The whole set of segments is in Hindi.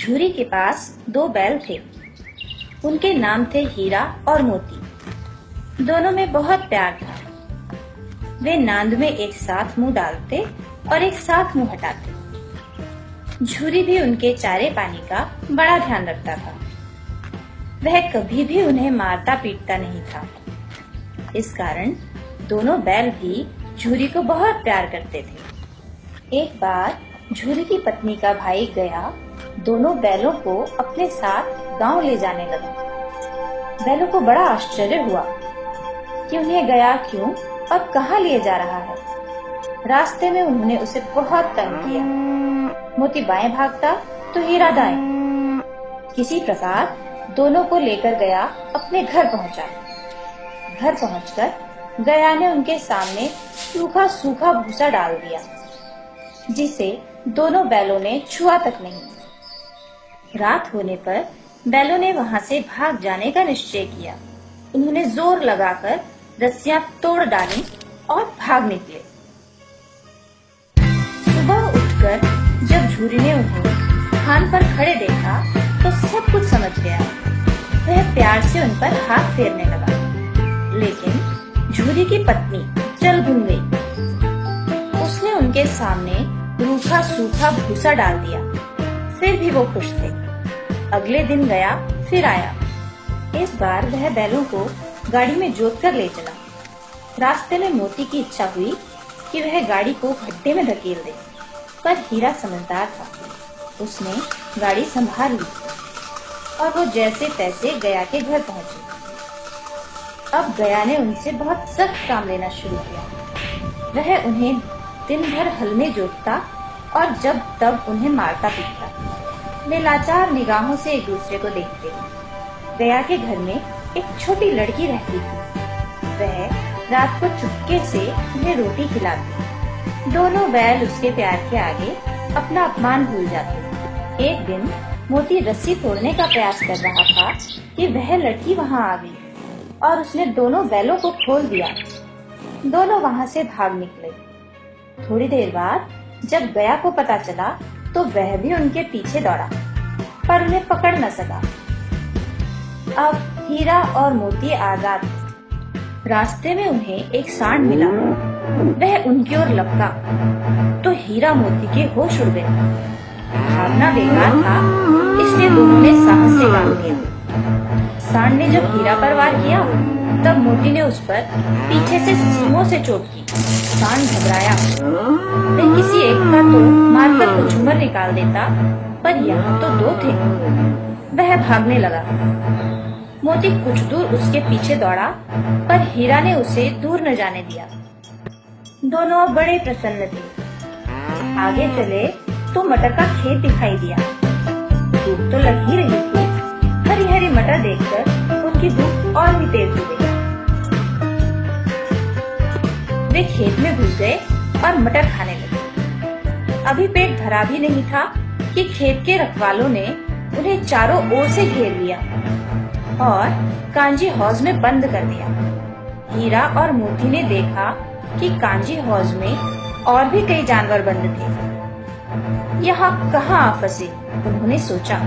झूरी के पास दो बैल थे। उनके नाम थे हीरा और मोती। दोनों में बहुत प्यार था। वे नांद में एक साथ मुंह डालते और एक साथ मुंह हटाते। झूरी भी उनके चारे पानी का बड़ा ध्यान रखता था। वह कभी भी उन्हें मारता पीटता नहीं था। इस कारण दोनों बैल भी झूरी को बहुत प्यार करते थे। एक बार झूरी की पत्नी का भाई गया दोनों बैलों को अपने साथ गांव ले जाने लगा। बैलों को बड़ा आश्चर्य हुआ कि उन्हें गया क्यों और कहाँ लिए जा रहा है। रास्ते में उन्होंने उसे बहुत तंग किया। मोती बाएं भागता तो हीरा दाएं। किसी प्रकार दोनों को लेकर गया अपने घर पहुंचा। घर पहुंचकर गया ने उनके सामने सूखा सूखा भूसा डाल दिया, जिसे दोनों बैलों ने छुआ तक नहीं। रात होने पर बैलों ने वहां से भाग जाने का निश्चय किया। उन्होंने जोर लगाकर रस्सियां तोड़ डाली और भाग निकले। सुबह उठकर जब झूरी ने उन्हें स्थान पर खड़े देखा तो सब कुछ समझ गया। वह प्यार से उन पर हाथ फेरने लगा, लेकिन झूरी की पत्नी चल घूम गई। उसने उनके सामने रूखा सूखा भूसा डाल दिया। फिर भी वो खुश थे। अगले दिन गया फिर आया। इस बार वह बैलों को गाड़ी में जोत कर ले चला। रास्ते में मोती की इच्छा हुई कि वह गाड़ी को गड्ढे में धकेल दे, पर हीरा समझदार था। उसने गाड़ी संभाल ली और वो जैसे तैसे गया के घर पहुंचे। अब गया ने उनसे बहुत सख्त काम लेना शुरू किया। वह उन्हें दिन भर हल में जोतता और जब तब उन्हें मारता पीटता। वे लाचार निगाहों से एक दूसरे को देखते। गया के घर में एक छोटी लड़की रहती थी। वह रात को चुपके से उन्हें रोटी खिलाती। दोनों बैल उसके प्यार के आगे अपना अपमान भूल जाते। एक दिन मोती रस्सी तोड़ने का प्रयास कर रहा था कि वह लड़की वहां आ गई और उसने दोनों बैलों को खोल दिया। दोनों वहां से भाग निकले। थोड़ी देर बाद जब गया को पता चला तो वह भी उनके पीछे दौड़ा, पर उन्हें पकड़ न सका। अब हीरा और मोती आजाद थे। रास्ते में उन्हें एक सांड मिला। वह उनकी ओर लपका तो हीरा मोती के होश उड़ गए। भागना बेकार था, इसलिए दोनों ने साहस से काम लिया। सांड ने जब हीरा पर वार किया तब मोती ने उस पर पीछे से सींगों से चोट की। सांड घबराया। वह किसी एक का तो मारकर कुछ झूमर निकाल देता, पर यहाँ तो दो थे। वह भागने लगा। मोती कुछ दूर उसके पीछे दौड़ा, पर हीरा ने उसे दूर न जाने दिया। दोनों बड़े प्रसन्न थे। आगे चले तो मटर का खेत दिखाई दिया। धूप तो लग ही रही थी। हरी हरी मटर देखकर उनकी भूख और भी तेज हो गई। वे खेत में घुस गए और मटर खाने लगे। अभी पेट भरा भी नहीं था कि खेत के रखवालों ने उन्हें चारों ओर से घेर लिया और कांजी हौज में बंद कर दिया। हीरा और मोती ने देखा कि कांजी हौज में और भी कई जानवर बंद थे। यहाँ कहाँ आ फंसे, उन्होंने सोचा।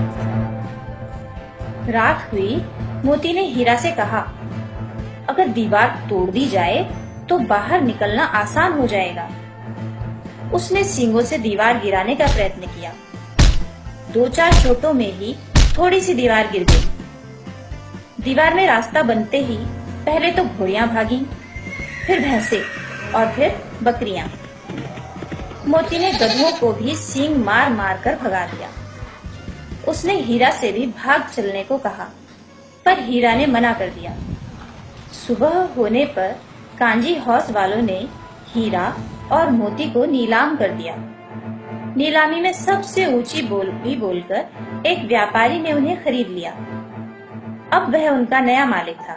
रात हुई। मोती ने हीरा से कहा, अगर दीवार तोड़ दी जाए तो बाहर निकलना आसान हो जाएगा। उसने सींगों से दीवार गिराने का प्रयत्न किया। 2-4 चोटों में ही थोड़ी सी दीवार गिर गई। दीवार में रास्ता बनते ही पहले तो घोड़ियां भागी, फिर भैंसे और फिर बकरियां। मोती ने गधों को भी सींग मार मार कर भगा दिया। उसने हीरा से भी भाग चलने को कहा, पर हीरा ने मना कर दिया। सुबह होने पर कांजी हौस वालों ने हीरा और मोती को नीलाम कर दिया। नीलामी में सबसे ऊंची बोली बोलकर एक व्यापारी ने उन्हें खरीद लिया। अब वह उनका नया मालिक था।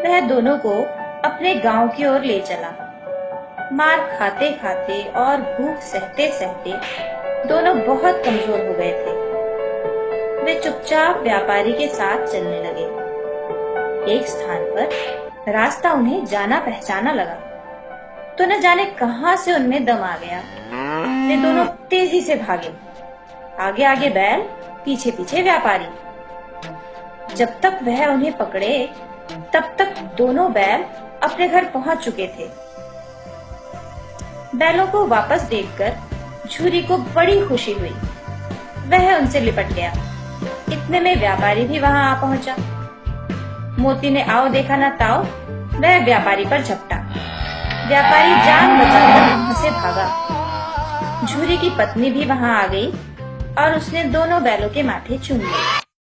वह दोनों को अपने गांव की ओर ले चला। मार खाते खाते और भूख सहते सहते दोनों बहुत कमजोर हो गए थे। वे चुपचाप व्यापारी के साथ चलने लगे। एक स्थान पर रास्ता उन्हें जाना पहचाना लगा, तो न जाने कहां से उनमें दम आ गया। वे दोनों तेजी से भागे। आगे आगे बैल, पीछे पीछे व्यापारी। जब तक वह उन्हें पकड़े तब तक दोनों बैल अपने घर पहुंच चुके थे। बैलों को वापस देखकर झूरी को बड़ी खुशी हुई। वह उनसे लिपट गया। इतने में व्यापारी भी वहां आ पहुंचा। मोती ने आओ देखा ना ताओ, वह व्यापारी पर झपटा। व्यापारी जान बचाकर वहां से भागा। झूरी की पत्नी भी वहां आ गई और उसने दोनों बैलों के माथे चूम लिए।